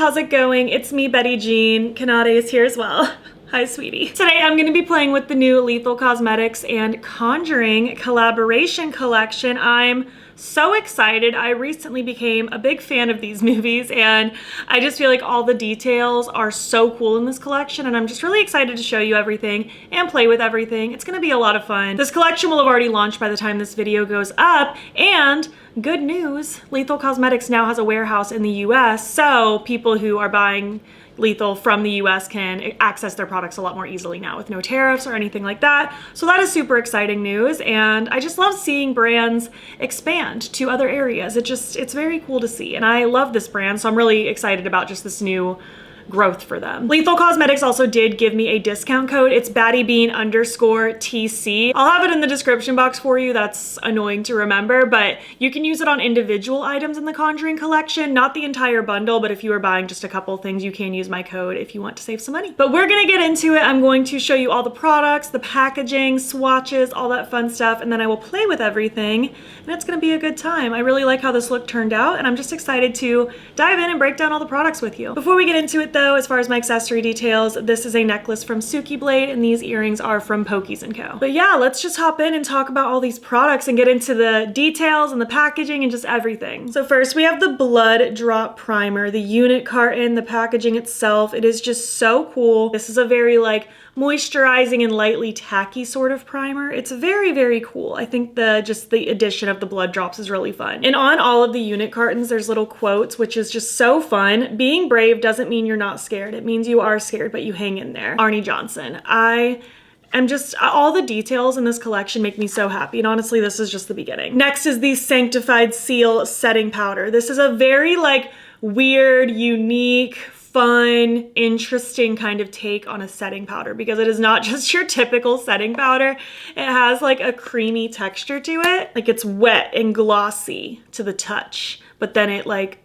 how's it going? It's me, Betty Jean. Clionadh is here as well. Hi, sweetie. Today I'm going to be playing with the new Lethal Cosmetics and Conjuring collaboration collection. I'm so excited. I recently became a big fan of these movies and I just feel like all the details are so cool in this collection, and I'm just really excited to show you everything and play with everything. It's going to be a lot of fun. This collection will have already launched by the time this video goes up, and good news, Lethal Cosmetics now has a warehouse in the US, so people who are buying Lethal from the US can access their products a lot more easily now with no tariffs or anything like that. So that is super exciting news, and I just love seeing brands expand to other areas. It's very cool to see, and I love this brand, so I'm really excited about just this new growth for them. Lethal Cosmetics also did give me a discount code. It's BATTYBEAN_TC. I'll have it in the description box for you. That's annoying to remember, but you can use it on individual items in the Conjuring collection, not the entire bundle, but if you are buying just a couple things, you can use my code if you want to save some money. But we're gonna get into it. I'm going to show you all the products, the packaging, swatches, all that fun stuff, and then I will play with everything, and it's gonna be a good time. I really like how this look turned out, and I'm just excited to dive in and break down all the products with you. Before we get into it though, as far as my accessory details, this is a necklace from Suki Blade and these earrings are from Pokies & Co. But yeah, let's just hop in and talk about all these products and get into the details and the packaging and just everything. So first we have the Blood Drop Primer, the unit carton, the packaging itself. It is just so cool. This is a very like moisturizing and lightly tacky sort of primer. It's very, very cool. I think just the addition of the blood drops is really fun. And on all of the unit cartons, there's little quotes, which is just so fun. Being brave doesn't mean you're not scared. It means you are scared, but you hang in there. Arnie Johnson. All the details in this collection make me so happy, and honestly, this is just the beginning. Next is the Sanctified Seal Setting Powder. This is a very like weird, unique, fun, interesting kind of take on a setting powder because it is not just your typical setting powder. It has like a creamy texture to it. Like it's wet and glossy to the touch, but then it like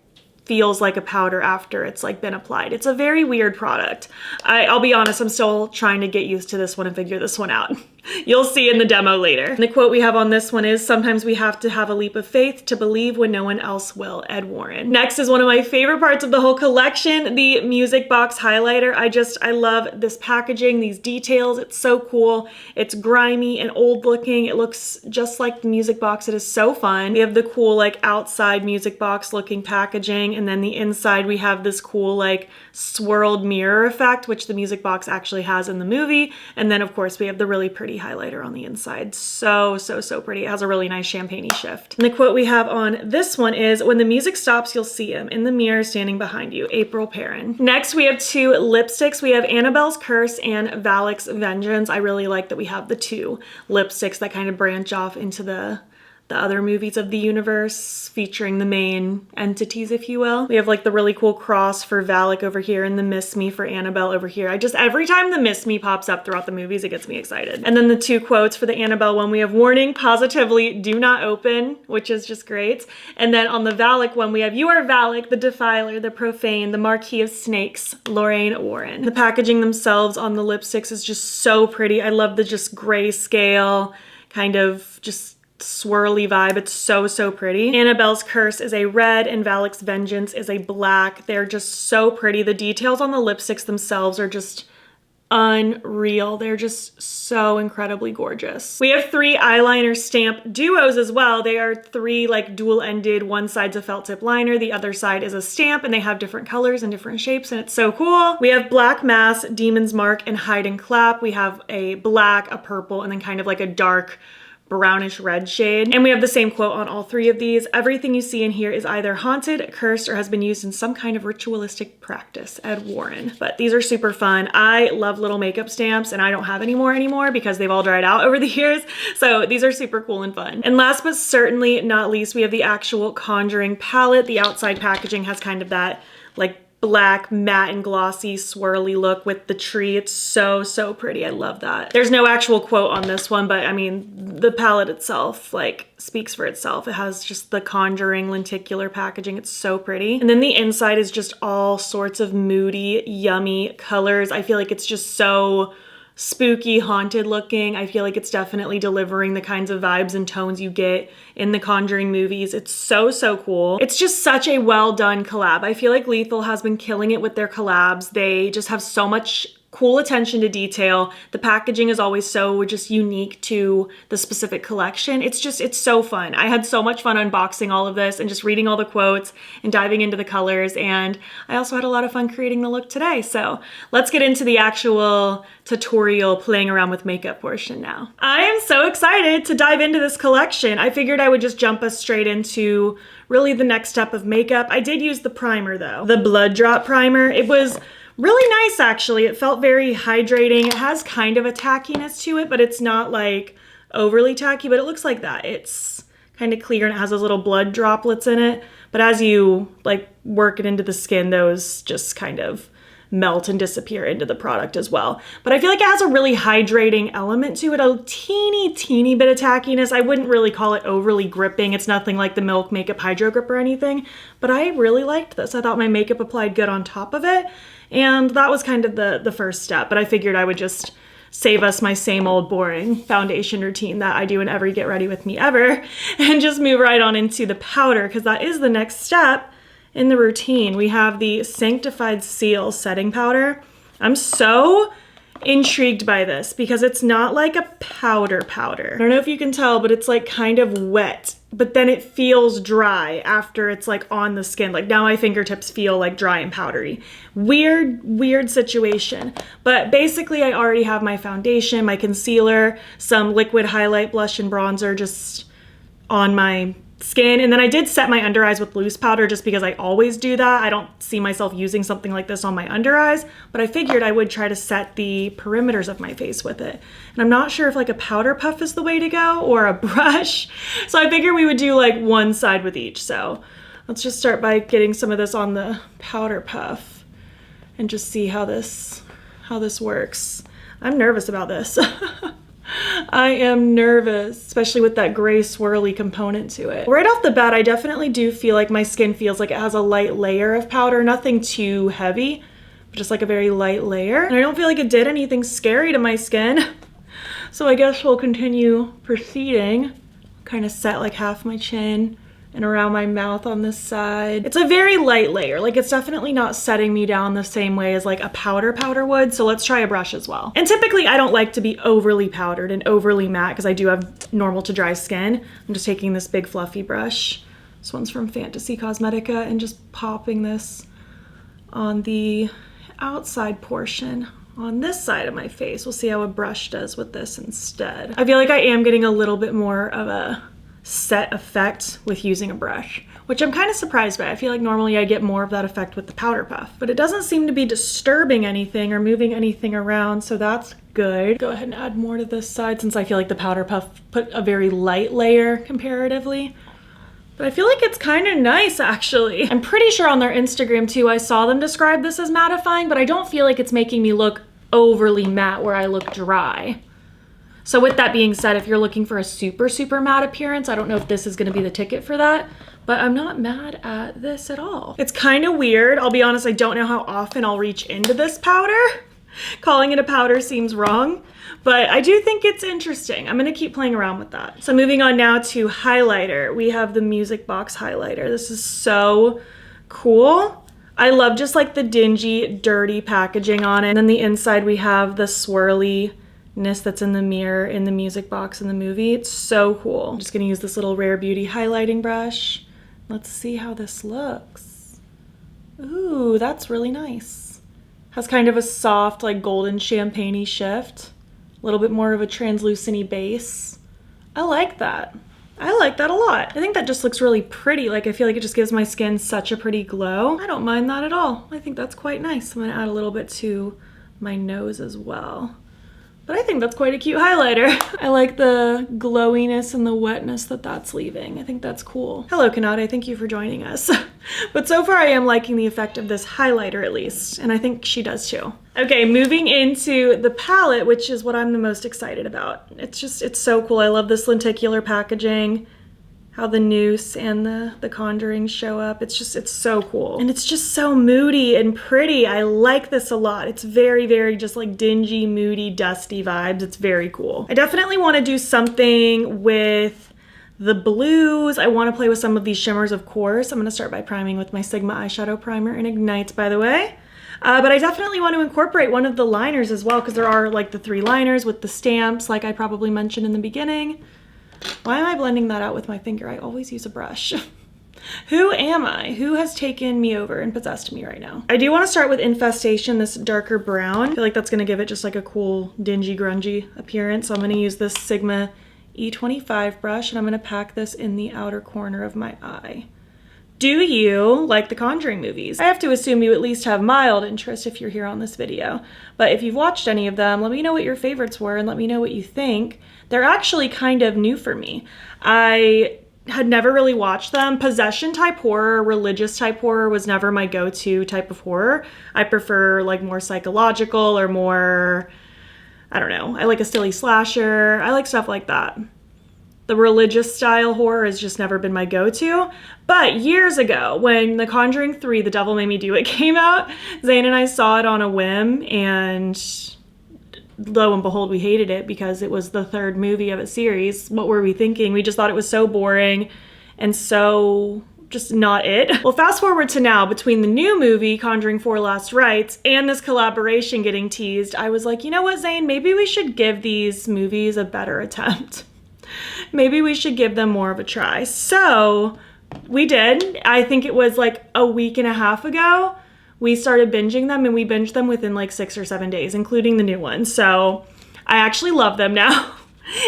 feels like a powder after it's like been applied. It's a very weird product. I'll be honest, I'm still trying to get used to this one and figure this one out. You'll see in the demo later. And the quote we have on this one is, "Sometimes we have to have a leap of faith to believe when no one else will," Ed Warren. Next is one of my favorite parts of the whole collection, the Music Box Highlighter. I love this packaging, these details. It's so cool. It's grimy and old looking. It looks just like the Music Box. It is so fun. We have the cool like outside Music Box looking packaging, and then the inside we have this cool like swirled mirror effect, which the Music Box actually has in the movie. And then of course we have the really pretty highlighter on the inside. So pretty. It has a really nice champagne-y shift. And the quote we have on this one is, "When the music stops, you'll see him in the mirror standing behind you, April Perrin." Next, we have two lipsticks. We have Annabelle's Curse and Valak's Vengeance. I really like that we have the two lipsticks that kind of branch off into the other movies of the universe, featuring the main entities, if you will. We have like the really cool cross for Valak over here and the Miss Me for Annabelle over here. Every time the Miss Me pops up throughout the movies, it gets me excited. And then the two quotes for the Annabelle one, we have, "Warning, positively do not open," which is just great. And then on the Valak one, we have, "You are Valak, the defiler, the profane, the Marquis of Snakes, Lorraine Warren." The packaging themselves on the lipsticks is just so pretty. I love the just grayscale kind of just swirly vibe. It's so pretty. Annabelle's Curse is a red and Valak's Vengeance is a black. They're just so pretty. The details on the lipsticks themselves are just unreal. They're just so incredibly gorgeous. We have three eyeliner stamp duos as well. They are three like dual-ended. One side's a felt tip liner, the other side is a stamp, and they have different colors and different shapes, and it's so cool. We have Black Mass, Demon's Mark, and Hide and Clap. We have a black, a purple, and then kind of like a dark brownish red shade. And we have the same quote on all three of these. "Everything you see in here is either haunted, cursed, or has been used in some kind of ritualistic practice," Ed Warren. But these are super fun. I love little makeup stamps, and I don't have any more anymore because they've all dried out over the years. So these are super cool and fun. And last but certainly not least, we have the actual Conjuring palette. The outside packaging has kind of that like black, matte and glossy, swirly look with the tree. It's so pretty. I love that. There's no actual quote on this one, but I mean, the palette itself like speaks for itself. It has just the Conjuring lenticular packaging. It's so pretty. And then the inside is just all sorts of moody, yummy colors. I feel like it's just so spooky, haunted looking. I feel like it's definitely delivering the kinds of vibes and tones you get in the Conjuring movies. It's so, so cool. It's just such a well done collab. I feel like Lethal has been killing it with their collabs. They just have so much cool attention to detail. The packaging is always so just unique to the specific collection. It's so fun. I had so much fun unboxing all of this and just reading all the quotes and diving into the colors. And I also had a lot of fun creating the look today. So let's get into the actual tutorial playing around with makeup portion now. I am so excited to dive into this collection. I figured I would just jump us straight into really the next step of makeup. I did use the primer though, the Blood Drop Primer. It was really nice, actually. It felt very hydrating. It has kind of a tackiness to it, but it's not like overly tacky, but it looks like that. It's kind of clear and it has those little blood droplets in it. But as you like work it into the skin, those just kind of melt and disappear into the product as well. But I feel like it has a really hydrating element to it, a teeny bit of tackiness. I wouldn't really call it overly gripping. It's nothing like the Milk Makeup Hydro Grip or anything, but I really liked this. I thought my makeup applied good on top of it. And that was kind of the first step, but I figured I would just save us my same old boring foundation routine that I do in every Get Ready With Me ever and just move right on into the powder, because that is the next step in the routine. We have the Sanctified Seal setting powder. I'm so intrigued by this because it's not like a powder. I don't know if you can tell, but it's like kind of wet, but then it feels dry after it's like on the skin. Like now my fingertips feel like dry and powdery. Weird situation. But basically I already have my foundation, my concealer, some liquid highlight, blush, and bronzer just on my skin. And then I did set my under eyes with loose powder just because I always do that. I don't see myself using something like this on my under eyes, but I figured I would try to set the perimeters of my face with it. And I'm not sure if like a powder puff is the way to go or a brush. So I figured we would do like one side with each. So let's just start by getting some of this on the powder puff and just see how this works. I'm nervous about this. I am nervous, especially with that gray swirly component to it. Right off the bat, I definitely do feel like my skin feels like it has a light layer of powder, nothing too heavy, but just like a very light layer. And I don't feel like it did anything scary to my skin. So I guess we'll continue proceeding. Kind of set like half my chin and around my mouth on this side. It's a very light layer. Like it's definitely not setting me down the same way as like a powder would. So let's try a brush as well. And typically I don't like to be overly powdered and overly matte because I do have normal to dry skin. I'm just taking this big fluffy brush. This one's from Gavissi Cosmetics and just popping this on the outside portion on this side of my face. We'll see how a brush does with this instead. I feel like I am getting a little bit more of a set effect with using a brush, which I'm kind of surprised by. I feel like normally I get more of that effect with the powder puff, but it doesn't seem to be disturbing anything or moving anything around, so that's good. Go ahead and add more to this side since I feel like the powder puff put a very light layer comparatively. But I feel like it's kind of nice actually. I'm pretty sure on their Instagram too, I saw them describe this as mattifying, but I don't feel like it's making me look overly matte where I look dry. So with that being said, if you're looking for a super matte appearance, I don't know if this is gonna be the ticket for that, but I'm not mad at this at all. It's kind of weird. I'll be honest, I don't know how often I'll reach into this powder. Calling it a powder seems wrong, but I do think it's interesting. I'm gonna keep playing around with that. So moving on now to highlighter. We have the Music Box highlighter. This is so cool. I love just like the dingy, dirty packaging on it. And then the inside we have the swirly that's in the mirror in the music box in the movie. It's so cool. I'm just gonna use this little Rare Beauty highlighting brush. Let's see how this looks. Ooh, that's really nice. Has kind of a soft, like golden champagne-y shift. A little bit more of a translucent-y base. I like that. I like that a lot. I think that just looks really pretty. Like I feel like it just gives my skin such a pretty glow. I don't mind that at all. I think that's quite nice. I'm gonna add a little bit to my nose as well. But I think that's quite a cute highlighter. I like the glowiness and the wetness that that's leaving. I think that's cool. Hello, Clionadh. Thank you for joining us. But so far I am liking the effect of this highlighter at least, and I think she does too. Okay, moving into the palette, which is what I'm the most excited about. It's so cool. I love this lenticular packaging. how the noose and the conjuring show up. It's so cool. And it's just so moody and pretty. I like this a lot. It's very, very just like dingy, moody, dusty vibes. It's very cool. I definitely want to do something with the blues. I want to play with some of these shimmers, of course. I'm going to start by priming with my Sigma eyeshadow primer in Ignites, by the way. But I definitely want to incorporate one of the liners as well, because there are like the 3 liners with the stamps, like I probably mentioned in the beginning. Why am I blending that out with my finger? I always use a brush. Who am I? Who has taken me over and possessed me right now? I do want to start with Infestation, this darker brown. I feel like that's going to give it just like a cool, dingy, grungy appearance. So I'm going to use this Sigma E25 brush, and I'm going to pack this in the outer corner of my eye. Do you like the Conjuring movies? I have to assume you at least have mild interest if you're here on this video. But if you've watched any of them, let me know what your favorites were and let me know what you think. They're actually kind of new for me. I had never really watched them. Possession type horror, religious type horror was never my go-to type of horror. I prefer like more psychological or more, I don't know. I like a silly slasher. I like stuff like that. The religious style horror has just never been my go-to. But years ago, when The Conjuring 3, The Devil Made Me Do It came out, Zane and I saw it on a whim, and lo and behold, we hated it because it was the 3rd movie of a series. What were we thinking? We just thought it was so boring and so just not it. Well, fast forward to now, between the new movie, Conjuring 4 Last Rites, and this collaboration getting teased, I was like, you know what, Zane? Maybe we should give these movies a better attempt. Maybe we should give them more of a try. So we did. I think it was like a week and a half ago. We started binging them, and we binged them within like 6 or 7 days, including the new one. So I actually love them now.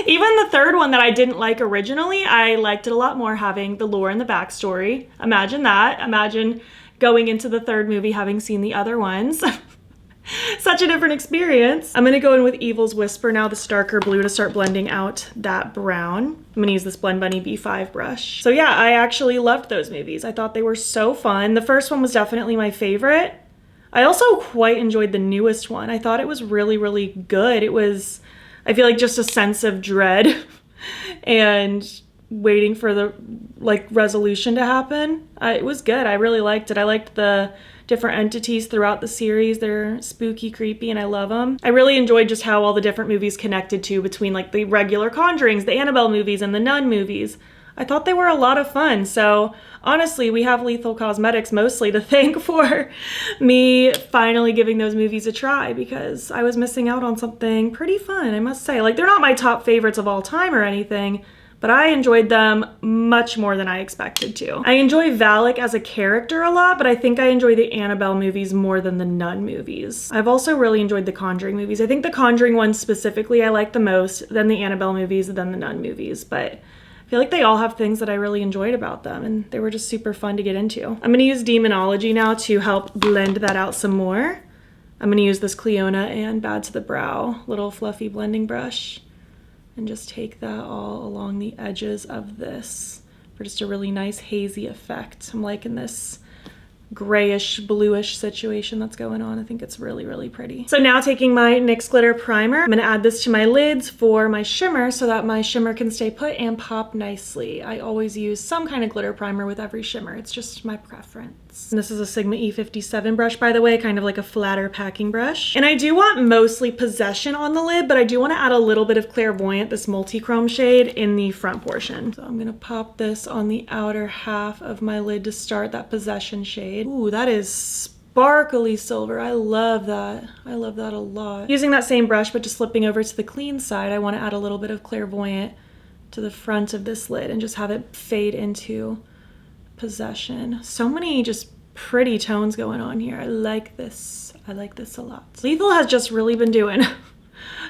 Even the 3rd one that I didn't like originally, I liked it a lot more, having the lore and the backstory. Imagine that. Imagine going into the 3rd movie having seen the other ones. Such a different experience. I'm going to go in with Evil's Whisper now, this darker blue, to start blending out that brown. I'm going to use this Blend Bunny B5 brush. So yeah, I actually loved those movies. I thought they were so fun. The first one was definitely my favorite. I also quite enjoyed the newest one. I thought it was really, really good. It was, I feel like, just a sense of dread and waiting for the like resolution to happen. It was good. I really liked it. I liked the different entities throughout the series. They're spooky, creepy, and I love them. I really enjoyed just how all the different movies connected to, between like the regular Conjurings, the Annabelle movies, and the Nun movies. I thought they were a lot of fun. So honestly, we have Lethal Cosmetics mostly to thank for me finally giving those movies a try, because I was missing out on something pretty fun, I must say. Like, they're not my top favorites of all time or anything, but I enjoyed them much more than I expected to. I enjoy Valak as a character a lot, but I think I enjoy the Annabelle movies more than the Nun movies. I've also really enjoyed the Conjuring movies. I think the Conjuring ones specifically I like the most, then the Annabelle movies, then the Nun movies, but I feel like they all have things that I really enjoyed about them, and they were just super fun to get into. I'm gonna use Demonology now to help blend that out some more. I'm gonna use this Clionadh and Bad to the Brow little fluffy blending brush, and just take that all along the edges of this for just a really nice hazy effect. I'm liking this grayish, bluish situation that's going on. I think it's really, really pretty. So now, taking my NYX Glitter Primer, I'm gonna add this to my lids for my shimmer so that my shimmer can stay put and pop nicely. I always use some kind of glitter primer with every shimmer. It's just my preference. And this is a Sigma E57 brush, by the way, kind of like a flatter packing brush. And I do want mostly Possession on the lid, but I do want to add a little bit of Clairvoyant, this multi-chrome shade, in the front portion. So I'm gonna pop this on the outer half of my lid to start that Possession shade. Ooh, that is sparkly silver. I love that. I love that a lot. Using that same brush, but just flipping over to the clean side, I want to add a little bit of Clairvoyant to the front of this lid and just have it fade into Possession. So many just pretty tones going on here. I like this. I like this a lot. Lethal has just really been doing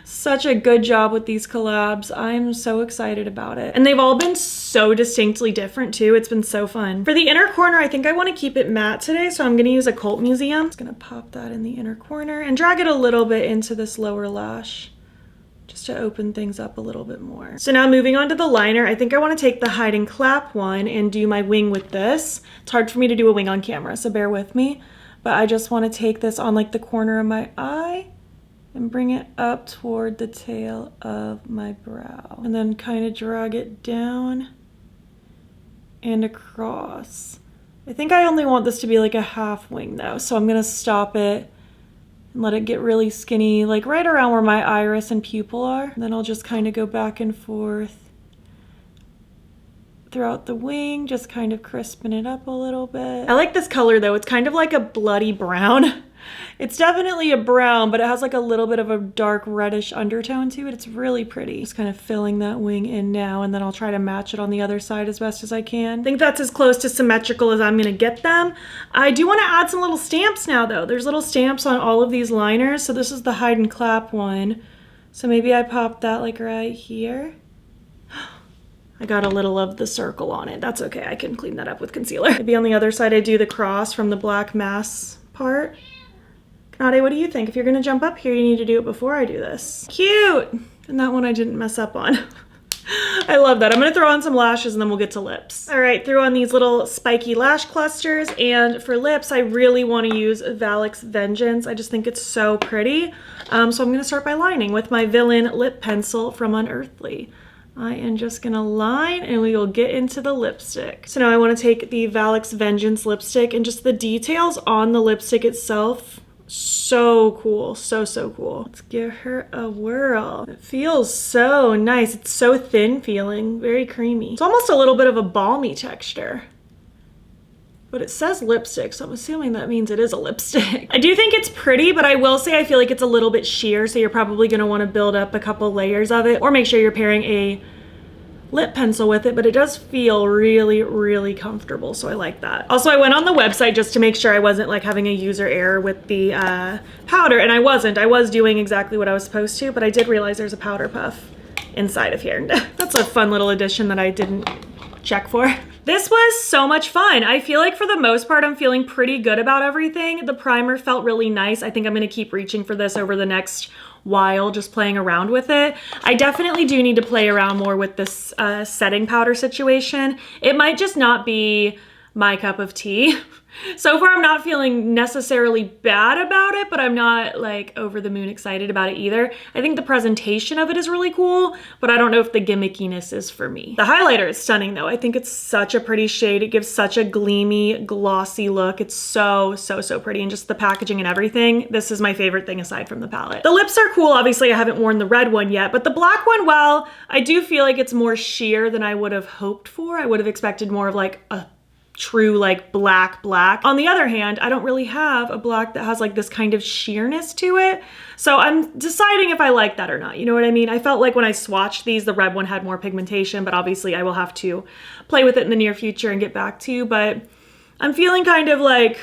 such a good job with these collabs. I'm so excited about it. And they've all been so distinctly different too. It's been so fun. For the inner corner, I think I want to keep it matte today, so I'm going to use a Cult Museum. I'm just going to pop that in the inner corner and drag it a little bit into this lower lash, just to open things up a little bit more. So now, moving on to the liner, I think I want to take the Hide and Clap one and do my wing with this. It's hard for me to do a wing on camera, so bear with me. But I just want to take this on like the corner of my eye and bring it up toward the tail of my brow, and then kind of drag it down and across. I think I only want this to be like a half wing though, so I'm gonna stop it and let it get really skinny, like right around where my iris and pupil are. And then I'll just kind of go back and forth throughout the wing, just kind of crisping it up a little bit. I like this color though. It's kind of like a bloody brown. It's definitely a brown, but it has like a little bit of a dark reddish undertone to it. It's really pretty. Just kind of filling that wing in now, and then I'll try to match it on the other side as best as I can. I think that's as close to symmetrical as I'm gonna get them. I do wanna add some little stamps now though. There's little stamps on all of these liners. So this is the hide and clap one. So maybe I pop that like right here. I got a little of the circle on it. That's okay, I can clean that up with concealer. Maybe on the other side I do the cross from the black mass part. Clionadh, what do you think? If you're gonna jump up here, you need to do it before I do this. Cute! And that one I didn't mess up on. I love that. I'm gonna throw on some lashes and then we'll get to lips. All right, throw on these little spiky lash clusters. And for lips, I really wanna use Valak's Vengeance. I just think it's so pretty. So I'm gonna start by lining with my Villain lip pencil from Unearthly. I am just gonna line and we will get into the lipstick. So now I wanna take the Valak's Vengeance lipstick, and just the details on the lipstick itself, so cool, so cool. Let's give her a whirl. It feels so nice. It's so thin feeling, very creamy. It's almost a little bit of a balmy texture. But it says lipstick, so I'm assuming that means it is a lipstick. I do think it's pretty, but I will say I feel like it's a little bit sheer, so you're probably gonna wanna build up a couple layers of it, or make sure you're pairing a lip pencil with it, but it does feel really comfortable, so I like that. Also, I went on the website just to make sure I wasn't like having a user error with the powder, and I wasn't. I was doing exactly what I was supposed to, but I did realize there's a powder puff inside of here. That's a fun little addition that I didn't check for. This was so much fun. I feel like for the most part, I'm feeling pretty good about everything. The primer felt really nice. I think I'm gonna keep reaching for this over the next while, just playing around with it. I definitely do need to play around more with this setting powder situation. It might just not be my cup of tea. So far, I'm not feeling necessarily bad about it, but I'm not like over the moon excited about it either. I think the presentation of it is really cool, but I don't know if the gimmickiness is for me. The highlighter is stunning though. I think it's such a pretty shade. It gives such a gleamy, glossy look. It's so pretty, and just the packaging and everything. This is my favorite thing aside from the palette. The lips are cool. Obviously, I haven't worn the red one yet, but the black one, well, I do feel like it's more sheer than I would have hoped for. I would have expected more of like a true like black. On the other hand, I don't really have a black that has like this kind of sheerness to it. So I'm deciding if I like that or not. You know what I mean? I felt like when I swatched these, the red one had more pigmentation, but obviously I will have to play with it in the near future and get back to you. But I'm feeling kind of like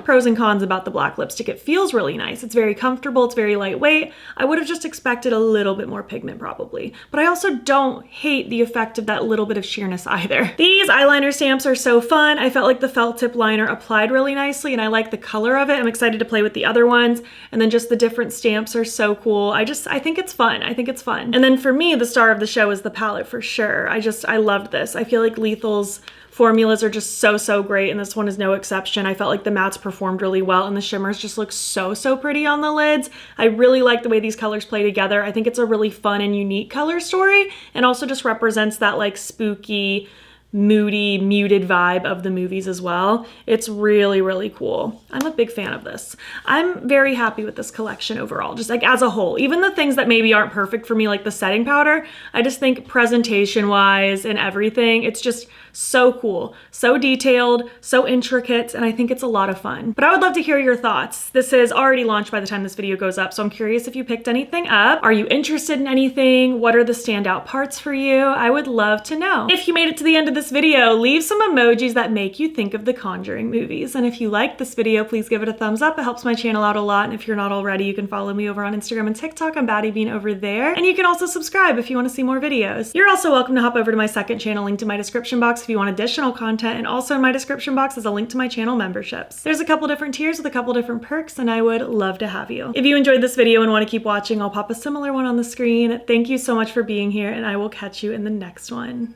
pros and cons about the black lipstick. It feels really nice. It's very comfortable. It's very lightweight. I would have just expected a little bit more pigment probably, but I also don't hate the effect of that little bit of sheerness either. These eyeliner stamps are so fun. I felt like the felt tip liner applied really nicely, and I like the color of it. I'm excited to play with the other ones, and then just the different stamps are so cool. I think it's fun. I think it's fun. And then for me, the star of the show is the palette for sure. I loved this. I feel like Lethal's formulas are just so great, and this one is no exception. I felt like the mattes performed really well, and the shimmers just look so pretty on the lids. I really like the way these colors play together. I think it's a really fun and unique color story, and also just represents that like spooky, moody, muted vibe of the movies as well. It's really cool. I'm a big fan of this. I'm very happy with this collection overall, just like as a whole. Even the things that maybe aren't perfect for me, like the setting powder, I just think presentation wise and everything, it's just so cool, so detailed, so intricate, and I think it's a lot of fun. But I would love to hear your thoughts. This is already launched by the time this video goes up, so I'm curious if you picked anything up. Are you interested in anything? What are the standout parts for you? I would love to know. If you made it to the end of this video, leave some emojis that make you think of the Conjuring movies. And if you liked this video, please give it a thumbs up. It helps my channel out a lot. And if you're not already, you can follow me over on Instagram and TikTok. I'm BATTYBEAN over there. And you can also subscribe if you want to see more videos. You're also welcome to hop over to my second channel linked in my description box if you want additional content, and also in my description box is a link to my channel memberships. There's a couple different tiers with a couple different perks, and I would love to have you. If you enjoyed this video and want to keep watching, I'll pop a similar one on the screen. Thank you so much for being here, and I will catch you in the next one.